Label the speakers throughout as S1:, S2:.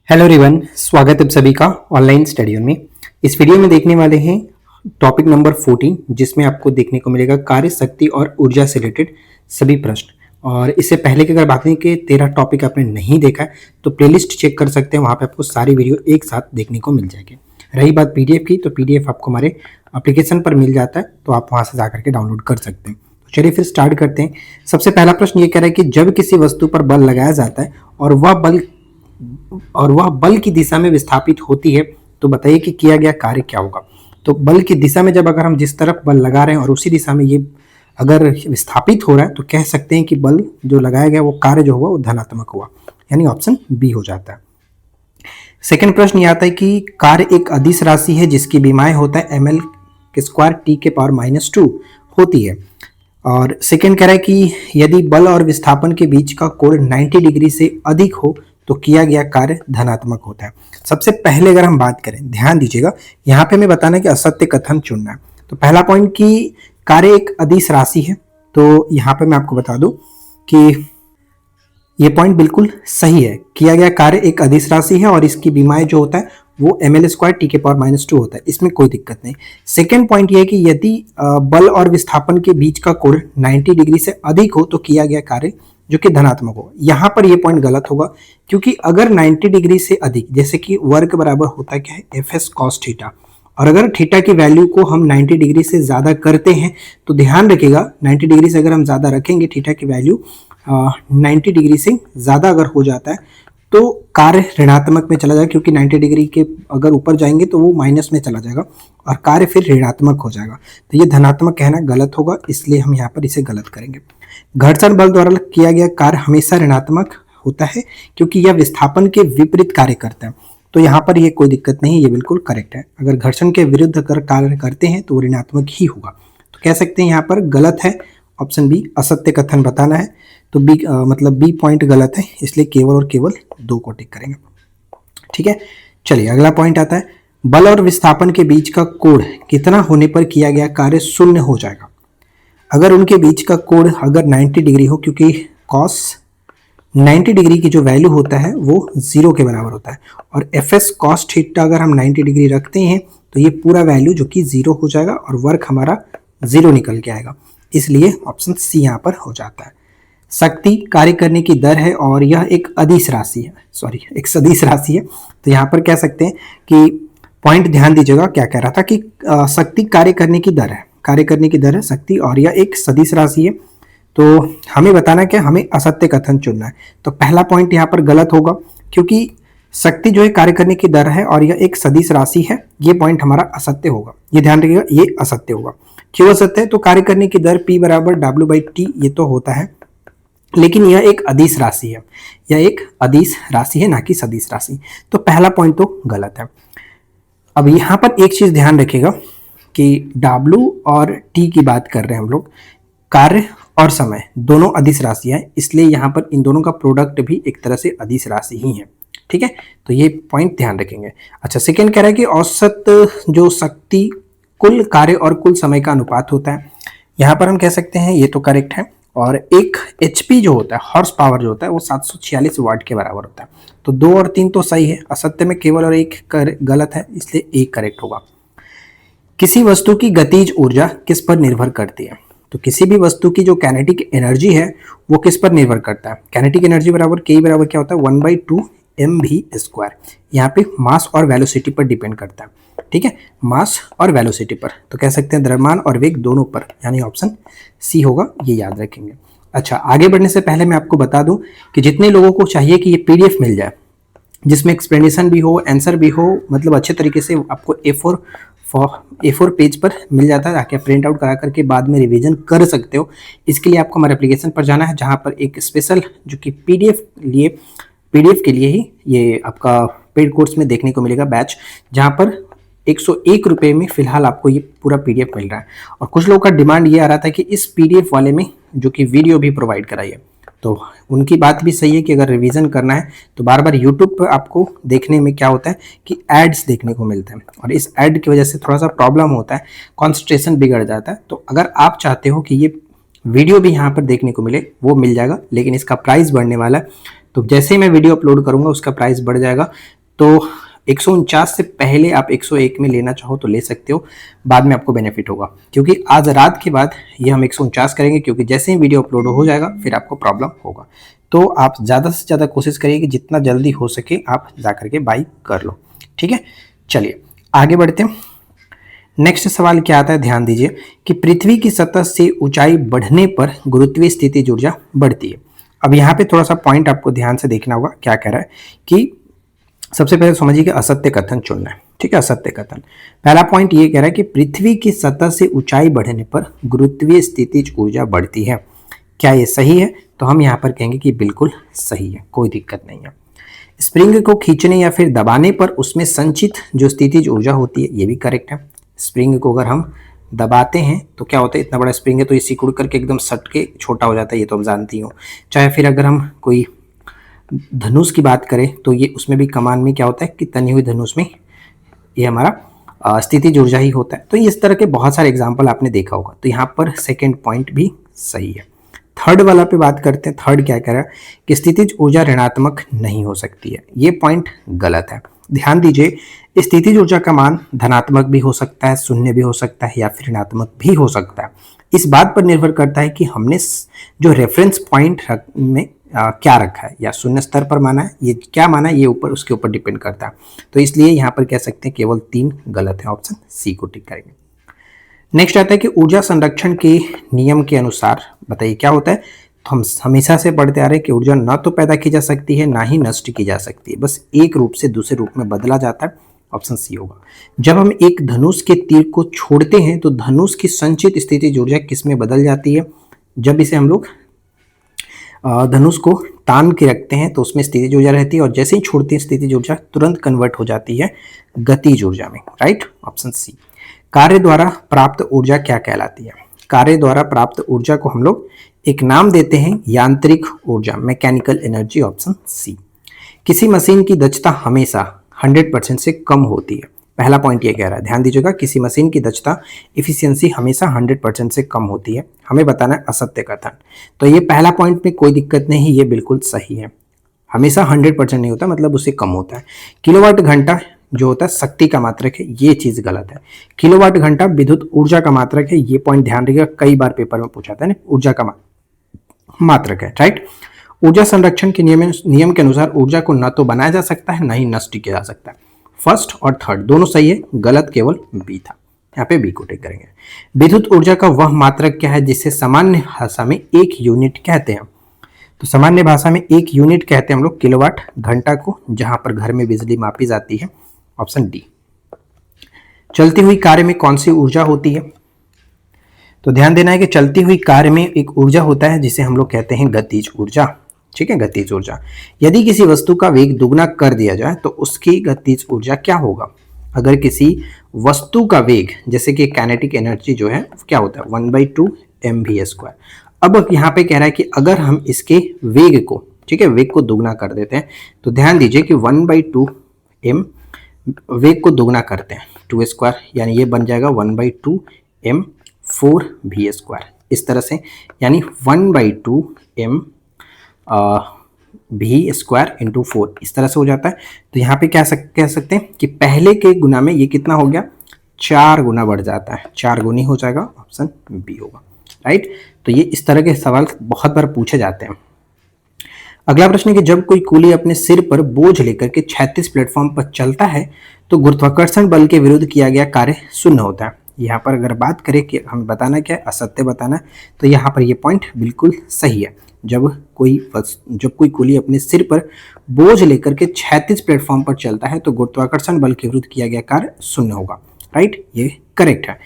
S1: Hello everyone, स्वागत है आप सभी का ऑनलाइन स्टडी में। इस वीडियो में देखने वाले हैं टॉपिक नंबर 14, जिसमें आपको देखने को मिलेगा कार्य शक्ति और ऊर्जा से रिलेटेड सभी प्रश्न। और इससे पहले कि अगर बाकी के 13 टॉपिक आपने नहीं देखा है तो प्लेलिस्ट चेक कर सकते हैं, वहाँ पे आपको सारी वीडियो एक साथ देखने को मिल जाएगी। रही बात पीडीएफ की, तो पीडीएफ आपको हमारे एप्लीकेशन पर मिल जाता है, तो आप वहाँ से जाकर के डाउनलोड कर सकते हैं। तो चलिए फिर स्टार्ट करते हैं। सबसे पहला प्रश्न ये कह रहा है कि जब किसी वस्तु पर बल लगाया जाता है और वह बल की दिशा में विस्थापित होती है, तो बताइए कि किया गया कार्य क्या होगा। तो बल की दिशा में जब अगर हम जिस तरफ बल लगा रहे हैं और उसी दिशा में ये अगर विस्थापित हो रहा है, तो कह सकते हैं कि बल जो लगाया गया वो कार्य जो हुआ वो धनात्मक हुआ, यानी ऑप्शन बी हो जाता है। सेकंड प्रश्न ये आता है कि कार्य एक अदिश राशि है जिसकी विमाएं होता है ml के स्क्वायर t के पावर -2 होती है। और सेकंड कह रहा है कि यदि बल और विस्थापन के बीच का कोण 90 डिग्री से अधिक हो तो किया गया कार्य धनात्मक होता है। सबसे पहले अगर हम बात करें, ध्यान दीजिएगा, यहाँ पे हमें बताना है कि असत्य कथन चुनना है। तो पहला पॉइंट कि कार्य एक अदिश राशि है, तो यहाँ पे मैं आपको बता दूं कि ये पॉइंट बिल्कुल सही है। किया गया कार्य एक अदिश राशि है और इसकी विमाएं जो होता है वो ml स्क्वायर t के पावर -2 होता है, इसमें कोई दिक्कत नहीं। सेकेंड पॉइंट ये है कि यदि बल और विस्थापन के बीच का कोण 90 डिग्री से अधिक हो तो किया गया कार्य जो कि धनात्मक हो। यहाँ पर ये पॉइंट गलत होगा, क्योंकि अगर 90 डिग्री से अधिक, जैसे कि वर्ग बराबर होता है क्या है fs cos थीटा, और अगर थीटा की वैल्यू को हम 90 डिग्री से ज़्यादा करते हैं तो ध्यान रखिएगा 90 डिग्री से अगर हम ज़्यादा रखेंगे, थीटा की वैल्यू 90 डिग्री से ज़्यादा अगर हो जाता है तो कार्य ऋणात्मक में चला जाएगा, क्योंकि 90 डिग्री के अगर ऊपर जाएंगे तो वो माइनस में चला जाएगा और कार्य फिर ऋणात्मक हो जाएगा। तो ये धनात्मक कहना गलत होगा, इसलिए हम यहाँ पर इसे गलत करेंगे। घर्षण बल द्वारा किया गया कार्य हमेशा ऋणात्मक होता है, क्योंकि यह विस्थापन के विपरीत कार्य करता है। तो यहाँ पर ये कोई दिक्कत नहीं, ये बिल्कुल करेक्ट है। अगर घर्षण के विरुद्ध अगर कार्य करते हैं तो वो ऋणात्मक ही होगा। तो कह सकते हैं यहाँ पर गलत है, ऑप्शन बी असत्य कथन बताना है, तो बी मतलब बी पॉइंट गलत है, इसलिए केवल और केवल 2 को टिक करेंगे। ठीक है, चलिए अगला पॉइंट आता है, बल और विस्थापन के बीच का कोण कितना होने पर किया गया कार्य शून्य हो जाएगा। अगर उनके बीच का कोण अगर 90 डिग्री हो, क्योंकि cos 90 डिग्री की जो वैल्यू होता है वो 0 के बराबर होता है, और fs cos थीटा अगर हम 90 डिग्री रखते हैं तो ये पूरा वैल्यू जो कि 0 हो जाएगा और वर्ग हमारा 0 निकल के आएगा, इसलिए ऑप्शन सी यहाँ पर हो जाता है। शक्ति कार्य करने की दर है और यह एक अदिश राशि है, एक सदिश राशि है। तो यहाँ पर कह सकते हैं कि पॉइंट ध्यान दीजिएगा, क्या कह रहा था कि शक्ति कार्य करने की दर है शक्ति, और यह एक सदिश राशि है। तो हमें बताना क्या, हमें असत्य कथन चुनना है। तो पहला पॉइंट यहाँ पर गलत होगा, क्योंकि शक्ति जो है कार्य करने की दर है और यह एक सदिश राशि है, ये पॉइंट हमारा असत्य होगा। ये ध्यान रखिएगा, ये असत्य होगा। क्यों असत्य है? तो कार्य करने की दर P बराबर W/T ये तो होता है, लेकिन यह एक अदिश राशि है, ना कि सदिश राशि। तो पहला पॉइंट तो गलत है। अब यहाँ पर एक चीज ध्यान रखिएगा कि W और T की बात कर रहे हैं हम लोग, कार्य और समय दोनों अदिश राशियां हैं, इसलिए यहाँ पर इन दोनों का प्रोडक्ट भी एक तरह से अदिश राशि ही है। ठीक है, तो ये पॉइंट ध्यान रखेंगे। अच्छा, सेकेंड कह रहा है कि औसत जो शक्ति कुल कार्य और कुल समय का अनुपात होता है। यहाँ पर हम कह सकते हैं ये तो करेक्ट है, और एक HP जो होता है, हॉर्स पावर जो होता है, वो 746 वाट के बराबर होता है। तो 2 और 3 तो सही है, असत्य में केवल और 1 गलत है, इसलिए 1 करेक्ट होगा। किसी वस्तु की गतिज ऊर्जा किस पर निर्भर करती है? तो किसी भी वस्तु की जो काइनेटिक एनर्जी है वो किस पर निर्भर करता है? काइनेटिक एनर्जी बराबर K बराबर क्या होता है, 1/2 mv²। यहाँ पे मास और वेलोसिटी पर डिपेंड करता है। ठीक है, मास और वेलोसिटी पर, तो कह सकते हैं द्रव्यमान और वेग दोनों पर, यानी ऑप्शन सी होगा, ये याद रखेंगे। अच्छा, आगे बढ़ने से पहले मैं आपको बता दूं कि जितने लोगों को चाहिए कि ये PDF मिल जाए जिसमें एक्सप्लेनेशन भी हो, आंसर भी हो, मतलब अच्छे तरीके से आपको A4 पेज पर मिल जाता है, ताकि आप प्रिंट आउट करा करके बाद में रिवीजन कर सकते हो। इसके लिए आपको हमारे एप्लीकेशन पर जाना है, जहाँ पर एक स्पेशल जो कि PDF के लिए ही ये आपका पेड कोर्स में देखने को मिलेगा बैच, जहाँ पर 101 रुपये में फिलहाल आपको ये पूरा PDF मिल रहा है। और कुछ लोगों का डिमांड ये आ रहा था कि इस PDF वाले में जो कि वीडियो भी प्रोवाइड कराइए, तो उनकी बात भी सही है कि अगर रिवीजन करना है तो बार बार यूट्यूब पर आपको देखने में क्या होता है कि एड्स देखने को मिलते हैं, और इस एड की वजह से थोड़ा सा प्रॉब्लम होता है, कॉन्सेंट्रेशन बिगड़ जाता है। तो अगर आप चाहते हो कि ये वीडियो भी यहाँ पर देखने को मिले, वो मिल जाएगा, लेकिन इसका प्राइस बढ़ने वाला है। तो जैसे ही मैं वीडियो अपलोड करूंगा उसका प्राइस बढ़ जाएगा। तो 149 से पहले आप 101 में लेना चाहो तो ले सकते हो, बाद में आपको बेनिफिट होगा, क्योंकि आज रात के बाद ये हम 149 करेंगे, क्योंकि जैसे ही वीडियो अपलोड हो जाएगा फिर आपको प्रॉब्लम होगा। तो आप ज़्यादा से ज़्यादा कोशिश करिए कि जितना जल्दी हो सके आप जा करके बाई कर लो, ठीक है। चलिए आगे बढ़ते हैं। नेक्स्ट सवाल क्या आता है, ध्यान दीजिए कि पृथ्वी की सतह से ऊंचाई बढ़ने पर गुरुत्वीय स्थितिज ऊर्जा बढ़ती है। अब यहाँ पे थोड़ा सा पॉइंट आपको ध्यान से देखना होगा, क्या कह रहा है कि सबसे पहले समझिए कि असत्य कथन चुनना है, ठीक है। असत्य कथन, पहला पॉइंट ये कह रहा है कि पृथ्वी की सतह से ऊंचाई बढ़ने पर गुरुत्वीय स्थितिज ऊर्जा बढ़ती है। क्या ये सही है? तो हम यहाँ पर कहेंगे कि बिल्कुल सही है, कोई दिक्कत नहीं है। स्प्रिंग को खींचने या फिर दबाने पर उसमें संचित जो स्थितिज ऊर्जा होती है, ये भी करेक्ट है। स्प्रिंग को अगर हम दबाते हैं तो क्या होता है, इतना बड़ा स्प्रिंग है तो ये सिकुड़ करके एकदम सट के छोटा हो जाता है, ये तो आप जानती हो। चाहे फिर अगर हम कोई धनुष की बात करें तो ये उसमें भी कमान में क्या होता है कि तनी हुई धनुष में ये हमारा स्थितिज ऊर्जा ही होता है। तो इस तरह के बहुत सारे एग्जाम्पल आपने देखा होगा, तो यहाँ पर सेकेंड पॉइंट भी सही है। थर्ड वाला पे बात करते हैं। थर्ड क्या कह रहा है कि स्थितिज ऊर्जा ऋणात्मक नहीं हो सकती है, ये पॉइंट गलत है। ध्यान दीजिए, स्थितिज ऊर्जा का मान धनात्मक भी हो सकता है, शून्य भी हो सकता है या फिर ऋणात्मक भी हो सकता है। इस बात पर निर्भर करता है कि हमने जो रेफरेंस पॉइंट में क्या रखा है, या शून्य स्तर पर माना है, ये क्या माना है, ये ऊपर उसके ऊपर डिपेंड करता है। तो इसलिए यहाँ पर कह सकते हैं केवल 3 गलत है, ऑप्शन सी को टिक करेंगे। नेक्स्ट आता है कि ऊर्जा संरक्षण के नियम के अनुसार बताइए क्या होता है। तो हम हमेशा से पढ़ते आ रहे हैं कि ऊर्जा ना तो पैदा की जा सकती है ना ही नष्ट की जा सकती है, बस एक रूप से दूसरे रूप में बदला जाता है, ऑप्शन सी होगा। जब हम एक धनुष के तीर को छोड़ते हैं तो धनुष की संचित स्थितिज ऊर्जा किस में बदल जाती है? जब इसे हम लोग धनुष को तान के रखते हैं तो उसमें स्थितिज ऊर्जा रहती है, और जैसे ही छोड़ते हैं स्थितिज ऊर्जा तुरंत कन्वर्ट हो जाती है गतिज ऊर्जा में, राइट, ऑप्शन सी। कार्य द्वारा प्राप्त ऊर्जा क्या कहलाती है? कार्य द्वारा प्राप्त ऊर्जा को हम लोग एक नाम देते हैं यांत्रिक ऊर्जा, मैकेनिकल एनर्जी, ऑप्शन सी। किसी मशीन की दक्षता हमेशा 100% से कम होती है। पहला पॉइंट ये कह रहा है, ध्यान दीजिएगा, किसी मशीन की दक्षता इफिशियंसी हमेशा 100% से कम होती है। हमें बताना है असत्य कथन। तो ये पहला पॉइंट में कोई दिक्कत नहीं, ये बिल्कुल सही है। हमेशा 100% नहीं होता, मतलब उससे कम होता है। किलोवाट घंटा जो होता है शक्ति का मात्रक है, ये चीज गलत है। किलोवाट घंटा विद्युत ऊर्जा का मात्रक है, ये पॉइंट ध्यान रखिएगा, कई बार पेपर में पूछा था ना, ऊर्जा का मात्रक है, राइट। ऊर्जा संरक्षण के नियम के अनुसार ऊर्जा को न तो बनाया जा सकता है न ही नष्ट किया जा सकता है। फर्स्ट और थर्ड दोनों सही है, गलत केवल बी था, यहाँ पे बी को टिक करेंगे। विद्युत ऊर्जा का वह मात्रक क्या है जिसे सामान्य भाषा में 1 यूनिट कहते हैं? तो सामान्य भाषा में 1 यूनिट कहते हैं हम लोग किलोवाट घंटा को, जहां पर घर में बिजली मापी जाती है, ऑप्शन डी। चलती हुई कार्य में कौन सी ऊर्जा होती है? तो ध्यान देना है कि चलती हुई कार्य में एक ऊर्जा होता है जिसे हम लोग कहते हैं गतिज ऊर्जा, ठीक है, गतिज ऊर्जा। यदि किसी वस्तु का वेग दुगना कर दिया जाए तो उसकी गतिज ऊर्जा क्या होगा? अगर किसी वस्तु का वेग, जैसे कि काइनेटिक एनर्जी जो है क्या होता है 1/2 mv²। अब यहाँ पे कह रहा है कि अगर हम इसके वेग को, ठीक है, वेग को दुगना कर देते हैं, तो ध्यान दीजिए कि 1/2 m वेग को दुगना करते हैं 2² यानी ये बन जाएगा 1/2 m 4v², इस तरह से, यानी 1/2 m v² इंटू 4 इस तरह से हो जाता है। तो यहाँ पे क्या कह सकते हैं कि पहले के गुना में ये कितना हो गया, 4 गुना बढ़ जाता है, 4 गुनी हो जाएगा, ऑप्शन बी होगा, राइट। तो ये इस तरह के सवाल बहुत बार पूछे जाते हैं। अगला प्रश्न है कि जब कोई कूली अपने सिर पर बोझ लेकर के 36 प्लेटफॉर्म पर चलता है तो गुरुत्वाकर्षण बल के विरुद्ध किया गया कार्य शून्य होता है। यहाँ पर अगर बात करें कि हमें बताना क्या है, असत्य बताना, तो यहाँ पर ये पॉइंट बिल्कुल सही है। जब कोई कूली अपने सिर पर बोझ लेकर के 36 प्लेटफॉर्म पर चलता है तो गुरुत्वाकर्षण बल के विरुद्ध किया गया कार्य शून्य होगा, राइट, ये करेक्ट है।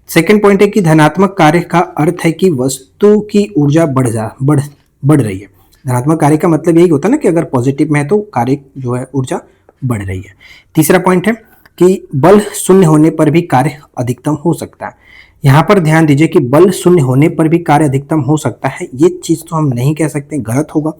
S1: सेकेंड पॉइंट है कि धनात्मक कार्य का अर्थ है कि वस्तु की ऊर्जा बढ़ रही है। धनात्मक कार्य का मतलब यही होता है ना कि अगर पॉजिटिव में है तो कार्य जो है ऊर्जा बढ़ रही है। तीसरा पॉइंट है कि बल शून्य होने पर भी कार्य अधिकतम हो सकता है। यहाँ पर ध्यान दीजिए कि बल शून्य होने पर भी कार्य अधिकतम हो सकता है, ये चीज तो हम नहीं कह सकते, गलत होगा।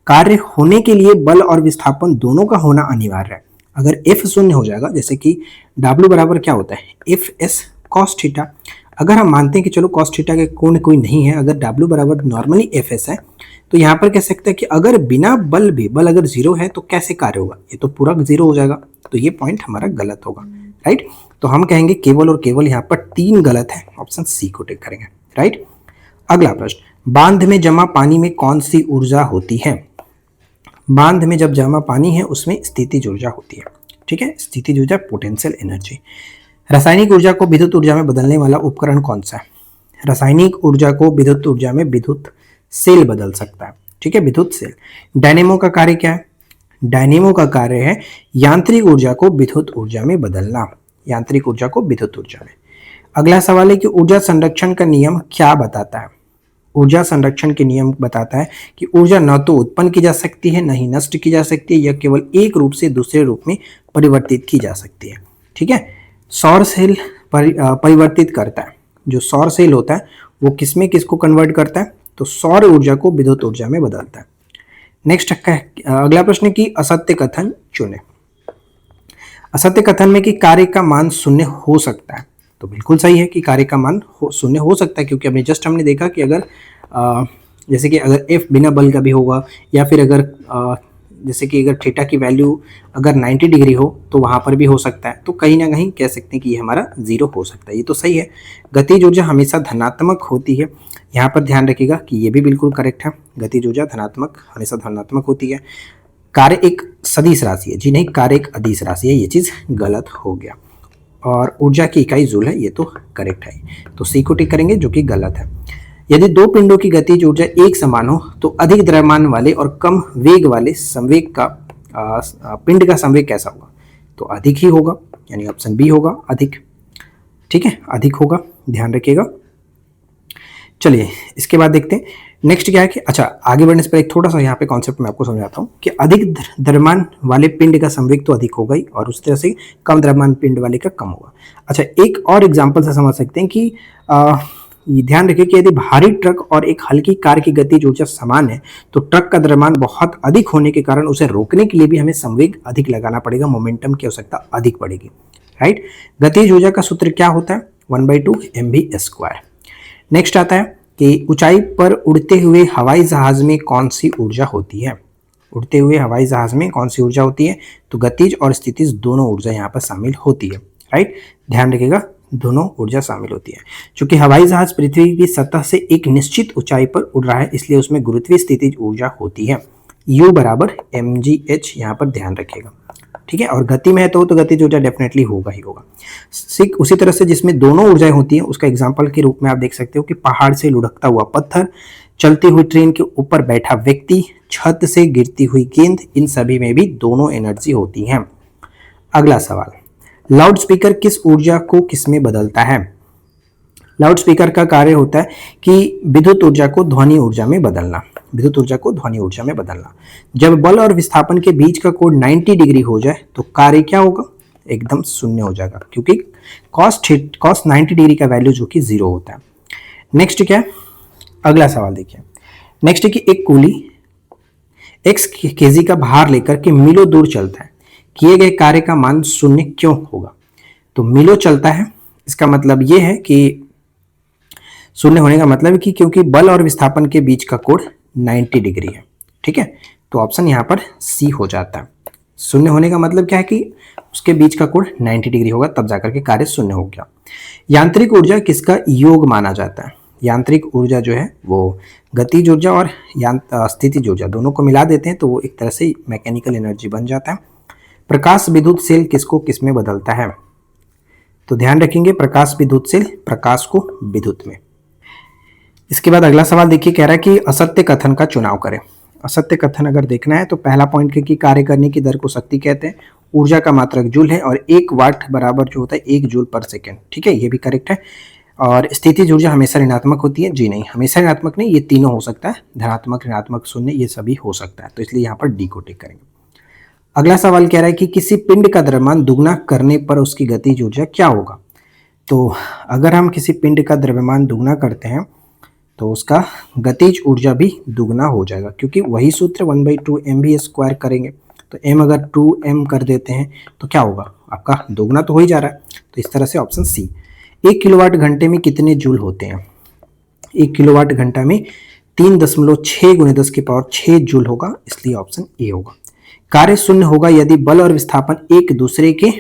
S1: कार्य होने के लिए बल और विस्थापन दोनों का होना अनिवार्य है। अगर F शून्य हो जाएगा, जैसे कि W बराबर क्या होता है FS cos थीटा, अगर हम मानते हैं कि चलो cos थीटा के कोई नहीं है, अगर W बराबर नॉर्मली FS है, तो यहाँ पर कह सकते हैं कि अगर बिना बल भी, बल अगर 0 है तो कैसे कार्य होगा, ये तो पूरा 0 हो जाएगा, तो ये पॉइंट हमारा गलत होगा, राइट। तो हम कहेंगे केवल और केवल यहाँ पर 3 गलत है, ऑप्शन सी को टिक करेंगे, राइट। अगला प्रश्न, बांध में जमा पानी में कौन सी ऊर्जा होती है? बांध में जब जमा पानी है उसमें स्थितिज ऊर्जा होती है, ठीक है। स्थितिज ऊर्जा पोटेंशियल एनर्जी। रासायनिक ऊर्जा को विद्युत ऊर्जा में बदलने वाला उपकरण कौन सा है? रासायनिक ऊर्जा को विद्युत ऊर्जा में विद्युत सेल बदल सकता है, ठीक है, विद्युत सेल। डायनेमो का कार्य क्या है? डायनेमो का कार्य है यांत्रिक ऊर्जा को विद्युत ऊर्जा में बदलना, यांत्रिक ऊर्जा को विद्युत ऊर्जा में। अगला सवाल है कि ऊर्जा संरक्षण का नियम क्या बताता है? ऊर्जा संरक्षण के नियम बताता है कि ऊर्जा न तो उत्पन्न की जा सकती है, न ही नष्ट की जा सकती है, यह केवल एक रूप से दूसरे रूप में परिवर्तित की जा सकती है, ठीक है। सौर सेल परिवर्तित करता है, जो सौर सेल होता है वो किसमें किसको कन्वर्ट करता है? तो सौर ऊर्जा को विद्युत ऊर्जा में बदलता है। नेक्स्ट अगला प्रश्न है कि असत्य कथन चुने। असत्य कथन में कि कार्य का मान शून्य हो सकता है, तो बिल्कुल सही है कि कार्य का मान शून्य हो सकता है, क्योंकि हमने देखा कि अगर जैसे कि अगर एफ बिना बल का भी होगा, या फिर अगर जैसे कि अगर थीटा की वैल्यू अगर 90 डिग्री हो तो वहाँ पर भी हो सकता है, तो कहीं ना कहीं कह सकते हैं कि ये हमारा 0 हो सकता है, ये तो सही है। गतिज ऊर्जा हमेशा धनात्मक होती है, यहाँ पर ध्यान रखिएगा कि ये भी बिल्कुल करेक्ट है, गतिज ऊर्जा हमेशा धनात्मक होती है। कार्य एक सदिश राशि है, जी नहीं, कार्य एक अदिश राशि है, ये चीज़ गलत हो गया। और ऊर्जा की इकाई जूल है, ये तो करेक्ट है, तो सी को टिक करेंगे जो कि गलत है। यदि दो पिंडों की गतिज ऊर्जा एक समान हो तो अधिक द्रव्यमान वाले और कम वेग वाले संवेग का पिंड का संवेग कैसा होगा? तो अधिक ही होगा, यानी ऑप्शन बी होगा, अधिक, ठीक है, अधिक होगा, ध्यान रखिएगा। चलिए इसके बाद देखते हैं नेक्स्ट क्या है कि अच्छा, आगे बढ़ने से पहले एक थोड़ा सा यहाँ पे कॉन्सेप्ट मैं आपको समझाता हूँ कि अधिक द्रव्यमान वाले पिंड का संवेग तो अधिक होगा ही, और उस तरह से कम द्रव्यमान पिंड वाले का कम होगा। अच्छा, एक और एग्जांपल से समझ सकते हैं कि ध्यान रखिए कि यदि भारी ट्रक और एक हल्की कार की गतिज ऊर्जा समान है तो ट्रक का द्रव्यमान बहुत अधिक होने के कारण उसे रोकने के लिए भी हमें संवेग अधिक लगाना पड़ेगा, मोमेंटम की आवश्यकता अधिक पड़ेगी, राइट। गतिज ऊर्जा का सूत्र क्या होता है? 1/2 mv²। नेक्स्ट आता है कि ऊंचाई पर उड़ते हुए हवाई जहाज में कौन सी ऊर्जा होती है? उड़ते हुए हवाई जहाज में कौन सी ऊर्जा होती है? तो गतिज और स्थितिज दोनों ऊर्जा यहाँ पर शामिल होती है, राइट, ध्यान रखिएगा, दोनों ऊर्जा शामिल होती है। क्योंकि हवाई जहाज पृथ्वी की सतह से एक निश्चित ऊंचाई पर उड़ रहा है, इसलिए उसमें गुरुत्वीय स्थितिज ऊर्जा होती है, U बराबर mgh, यहाँ पर ध्यान रखिएगा, ठीक है। और गति में है तो गतिज ऊर्जा डेफिनेटली होगा ही होगा। उसी तरह से जिसमें दोनों ऊर्जाएं होती हैं उसका एग्जाम्पल के रूप में आप देख सकते हो कि पहाड़ से लुढ़कता हुआ पत्थर, चलती हुई ट्रेन के ऊपर बैठा व्यक्ति, छत से गिरती हुई गेंद, इन सभी में भी दोनों एनर्जी होती हैं। अगला सवाल, लाउड स्पीकर किस ऊर्जा को किसमें बदलता है? लाउड स्पीकर का कार्य होता है कि विद्युत ऊर्जा को ध्वनि ऊर्जा में बदलना, विद्युत ऊर्जा को ध्वनि ऊर्जा में बदलना। जब बल और विस्थापन के बीच का कोण 90 डिग्री हो जाए तो कार्य क्या होगा? एकदम शून्य हो जाएगा, क्योंकि cos 90 डिग्री का वैल्यू जो कि 0 होता है। नेक्स्ट क्या है? अगला सवाल देखिए, नेक्स्ट है कि एक कूली x केजी का भार लेकर के मीलों दूर चलता है, किए गए कार्य का मान शून्य क्यों होगा? तो मीलों चलता है, इसका मतलब ये है कि शून्य होने का मतलब है कि क्योंकि बल और विस्थापन के बीच का कोण 90 डिग्री है, ठीक है, तो ऑप्शन यहाँ पर सी हो जाता है। शून्य होने का मतलब क्या है कि उसके बीच का कोण 90 डिग्री होगा, तब जाकर के कार्य शून्य हो गया। यांत्रिक ऊर्जा किसका योग माना जाता है? यांत्रिक ऊर्जा जो है वो गतिज ऊर्जा और स्थितिज ऊर्जा दोनों को मिला देते हैं तो वो एक तरह से मैकेनिकल एनर्जी बन जाता है। प्रकाश विद्युत सेल किसको किसमें बदलता है? तो ध्यान रखेंगे, प्रकाश विद्युत सेल प्रकाश को विद्युत में। इसके बाद अगला सवाल देखिए, कह रहा है कि असत्य कथन का चुनाव करें। असत्य कथन अगर देखना है तो पहला पॉइंट कि कार्य करने की दर को शक्ति कहते हैं, ऊर्जा का मात्रक जूल है, और 1 वाट बराबर जो होता है 1 जूल पर सेकेंड, ठीक है, ये भी करेक्ट है। और स्थितिज ऊर्जा हमेशा ऋणात्मक होती है, जी नहीं, हमेशा ऋणात्मक नहीं, ये तीनों हो सकता है, धनात्मक, ऋणात्मक, शून्य, ये सभी हो सकता है, तो इसलिए यहाँ पर डी को टिक करेंगे। अगला सवाल कह रहा है कि किसी पिंड का द्रव्यमान दुगना करने पर उसकी गतिज ऊर्जा क्या होगा? तो अगर हम किसी पिंड का द्रव्यमान दुगना करते हैं तो उसका गतिज ऊर्जा भी दुगना हो जाएगा, क्योंकि वही सूत्र 1/2 mv² करेंगे, तो m अगर 2m कर देते हैं तो क्या होगा? आपका दोगुना तो हो ही जा रहा है, तो इस तरह से ऑप्शन सी। 1 किलोवाट घंटे में कितने जूल होते हैं? 1 किलोवाट घंटा में 3.6 × 10⁻⁶ जूल होगा, इसलिए ऑप्शन ए होगा। कार्य शून्य होगा यदि बल और विस्थापन एक दूसरे के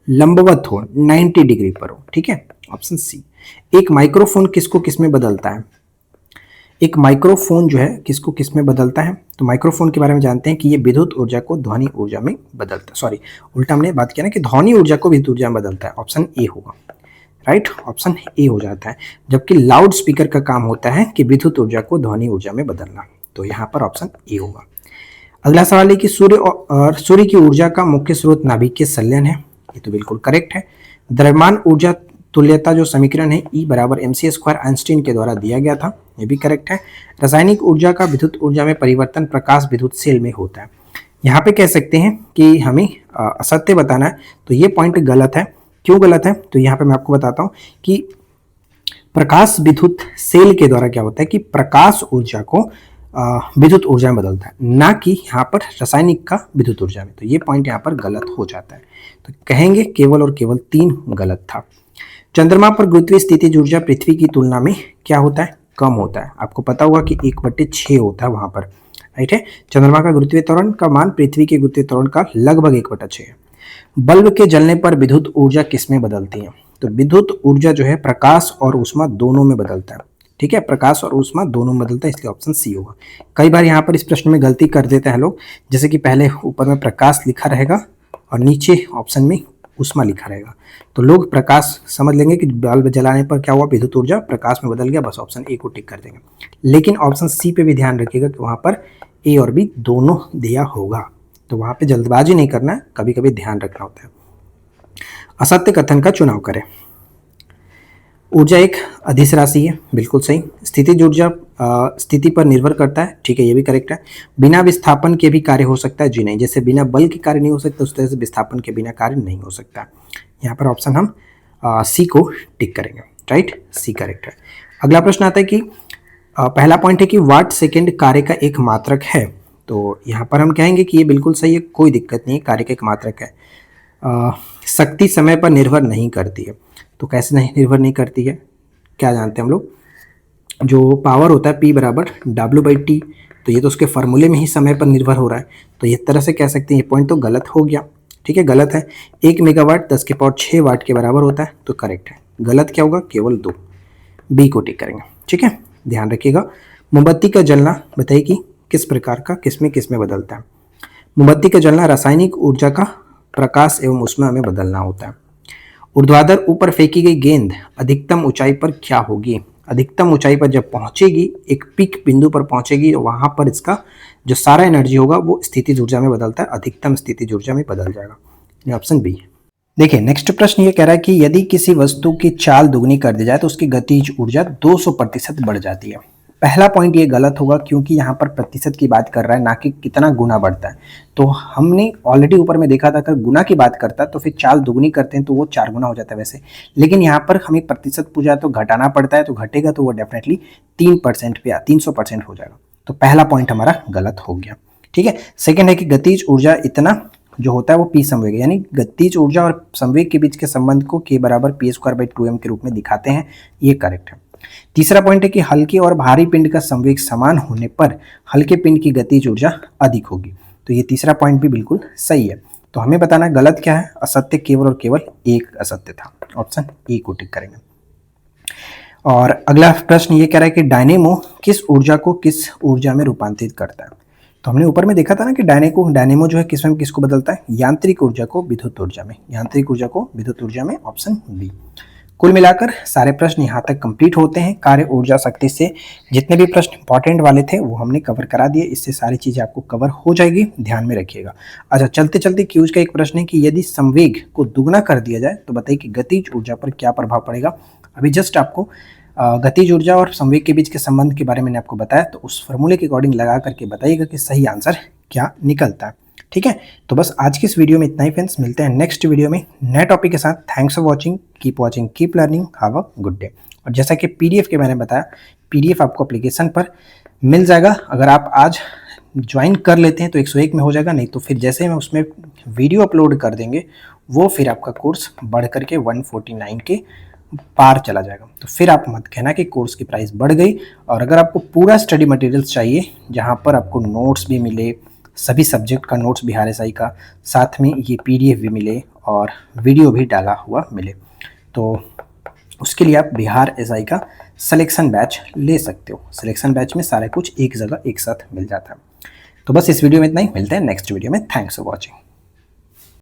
S1: लंबवत हो, 90 डिग्री पर हो। ठीक है, ऑप्शन सी। एक माइक्रोफोन किसको किस में बदलता है? एक माइक्रोफोन जो है किसको किस में बदलता है? तो माइक्रोफोन के बारे में जानते हैं कि ये विद्युत ऊर्जा को ध्वनि ऊर्जा में बदलता है। सॉरी, उल्टा हमने बात किया ना कि ध्वनि ऊर्जा को विद्युत ऊर्जा में बदलता है। ऑप्शन ए होगा, राइट, ऑप्शन ए हो जाता है। जबकि लाउड स्पीकर का काम होता है कि विद्युत ऊर्जा को ध्वनि ऊर्जा में बदलना, तो यहाँ पर ऑप्शन ए होगा। अगला सवाल है कि सूर्य की ऊर्जा का मुख्य स्रोत नाभिकीय संलयन है। ये तो बिल्कुल करेक्ट है। द्रव्यमान ऊर्जा तुल्यता जो समीकरण है E बराबर mc² आइंस्टीन के द्वारा दिया गया था, ये भी करेक्ट है। रासायनिक ऊर्जा का विद्युत ऊर्जा में परिवर्तन प्रकाश विद्युत सेल में होता है। यहाँ पे कह सकते हैं कि हमें असत्य बताना है, तो ये पॉइंट गलत है। क्यों गलत है? तो यहाँ पे मैं आपको बताता हूँ कि प्रकाश विद्युत सेल के द्वारा क्या होता है कि प्रकाश ऊर्जा को विद्युत ऊर्जा में बदलता है, ना कि यहाँ पर रासायनिक का विद्युत ऊर्जा में। तो ये पॉइंट यहाँ पर गलत हो जाता है। तो कहेंगे केवल और केवल 3 गलत था। चंद्रमा पर गुरुत्वीय स्थितिज ऊर्जा पृथ्वी की तुलना में क्या होता है? कम होता है। आपको पता होगा कि 1/6 होता है वहां पर, राइट है। चंद्रमा का गुरुत्वीय त्वरण का मान पृथ्वी के गुरुत्वीय त्वरण का लगभग 1/6 है। बल्ब के जलने पर विद्युत ऊर्जा किस में बदलती है? तो विद्युत ऊर्जा जो है प्रकाश और ऊष्मा दोनों में बदलता है। ठीक है, प्रकाश और ऊष्मा दोनों में बदलता है, इसलिए ऑप्शन सी होगा। कई बार यहाँ पर इस प्रश्न में गलती कर देते हैं लोग, जैसे कि पहले ऊपर में प्रकाश लिखा रहेगा और नीचे ऑप्शन में ऊष्मा लिखा रहेगा, तो लोग प्रकाश समझ लेंगे कि बल्ब जलाने पर क्या हुआ, विद्युत ऊर्जा प्रकाश में बदल गया, बस ऑप्शन ए को टिक कर देंगे। लेकिन ऑप्शन सी पे भी ध्यान रखिएगा कि वहां पर ए और बी दोनों दिया होगा, तो वहां पे जल्दबाजी नहीं करना है, कभी कभी ध्यान रखना होता है। असत्य कथन का चुनाव करें। ऊर्जा एक अदिश राशि है, बिल्कुल सही। स्थितिज ऊर्जा स्थिति पर निर्भर करता है, ठीक है, ये भी करेक्ट है। बिना विस्थापन के भी कार्य हो सकता है, जी नहीं। जैसे बिना बल के कार्य नहीं हो सकता, उस तरह से विस्थापन के बिना कार्य नहीं हो सकता। यहाँ पर ऑप्शन हम सी को टिक करेंगे, राइट, सी करेक्ट है। अगला प्रश्न आता है कि पहला पॉइंट है कि वाट सेकेंड कार्य का एक मात्रक है, तो यहाँ पर हम कहेंगे कि ये बिल्कुल सही है, कोई दिक्कत नहीं, कार्य का एक मात्रक है। शक्ति समय पर निर्भर नहीं करती है, तो कैसे नहीं निर्भर नहीं करती है? क्या जानते हैं हम लोग, जो पावर होता है P बराबर W/T, तो ये तो उसके फार्मूले में ही समय पर निर्भर हो रहा है, तो ये तरह से कह सकते हैं। ये पॉइंट तो गलत हो गया, ठीक है, गलत है। 1 मेगावाट 10⁶ वाट के बराबर होता है, तो करेक्ट है। गलत क्या होगा? केवल 2, बी को टिक करेंगे, ठीक है, ध्यान रखिएगा। मोमबत्ती का जलना बताइए कि किस प्रकार का किस में बदलता है? मोमबत्ती का जलना रासायनिक ऊर्जा का प्रकाश एवं ऊष्मा में बदलना होता है। ऊर्ध्वाधर ऊपर फेंकी गई गेंद अधिकतम ऊंचाई पर क्या होगी? अधिकतम ऊंचाई पर जब पहुंचेगी, एक पीक बिंदु पर पहुंचेगी, तो वहां पर इसका जो सारा एनर्जी होगा वो स्थितिज ऊर्जा में बदलता है, अधिकतम स्थितिज ऊर्जा में बदल जाएगा। ये ऑप्शन बी। देखिए नेक्स्ट प्रश्न ये कह रहा है कि यदि किसी वस्तु की चाल दुगनी कर दी जाए तो उसकी गतिज ऊर्जा 200% बढ़ जाती है। पहला पॉइंट ये गलत होगा, क्योंकि यहाँ पर प्रतिशत की बात कर रहा है, ना कि कितना गुना बढ़ता है। तो हमने ऑलरेडी ऊपर में देखा था, अगर गुना की बात करता है तो फिर चाल दुगनी करते हैं तो वो 4 गुना हो जाता है वैसे, लेकिन यहाँ पर हमें प्रतिशत पूछा तो घटाना पड़ता है, तो घटेगा तो वो डेफिनेटली 3% पे 300% हो जाएगा। तो पहला पॉइंट हमारा गलत हो गया, ठीक है। सेकेंड है कि गतिज ऊर्जा इतना जो होता है वो P संवेग, यानी गतिज ऊर्जा और संवेग के बीच के संबंध को K बराबर P²/2m के रूप में दिखाते हैं, ये करेक्ट है। तीसरा पॉइंट है कि हल्के और भारी पिंड का संवेग समान होने पर हल्के पिंड की गतिज ऊर्जा अधिक होगी, तो ये तीसरा पॉइंट भी बिल्कुल सही है। तो हमें बताना है गलत क्या है, असत्य केवल और केवल एक असत्य था, ऑप्शन ए को टिक करेंगे। और अगला प्रश्न ये कह रहा है कि डायनेमो किस ऊर्जा को किस ऊर्जा में रूपांतरित करता है? तो हमने ऊपर में देखा था ना कि डायनेमो जो है किस में किसको बदलता है? यांत्रिक ऊर्जा को विद्युत ऊर्जा में, यांत्रिक ऊर्जा को विद्युत ऊर्जा में, ऑप्शन बी। कुल मिलाकर सारे प्रश्न यहाँ तक कंप्लीट होते हैं। कार्य ऊर्जा शक्ति से जितने भी प्रश्न इंपॉर्टेंट वाले थे वो हमने कवर करा दिए, इससे सारी चीजें आपको कवर हो जाएगी, ध्यान में रखिएगा। अच्छा, चलते चलते क्यूज का एक प्रश्न है कि यदि संवेग को दुगना कर दिया जाए तो बताइए कि गतिज ऊर्जा पर क्या प्रभाव पड़ेगा। अभी जस्ट आपको गतिज ऊर्जा और संवेग के बीच के संबंध के बारे में मैंने आपको बताया, तो उस फॉर्मूले के अकॉर्डिंग लगा करके बताइएगा कि सही आंसर क्या निकलता है, ठीक है। तो बस आज की इस वीडियो में इतना ही फ्रेंड्स, मिलते हैं नेक्स्ट वीडियो में नए टॉपिक के साथ। Thanks for watching, keep learning, have a good day. और जैसा कि पीडीएफ के मैंने बताया, पीडीएफ आपको एप्लीकेशन पर मिल जाएगा। अगर आप आज ज्वाइन कर लेते हैं तो 101 में हो जाएगा, नहीं तो फिर जैसे हम उसमें वीडियो अपलोड कर देंगे वो फिर आपका कोर्स बढ़ करके 149 के पार चला जाएगा। तो फिर आप मत कहना कि कोर्स की प्राइस बढ़ गई। और अगर आपको पूरा स्टडी मटेरियल्स चाहिए, जहाँ पर आपको नोट्स भी मिले, सभी सब्जेक्ट का नोट्स बिहार एसआई का, साथ में ये पीडीएफ भी मिले और वीडियो भी डाला हुआ मिले। तो उसके लिए आप बिहार एसआई का सिलेक्शन बैच ले सकते हो। सिलेक्शन बैच में सारा कुछ एक जगह एक साथ मिल जाता है। तो बस इस वीडियो में इतना ही, मिलते हैं नेक्स्ट वीडियो में। Thanks for watching.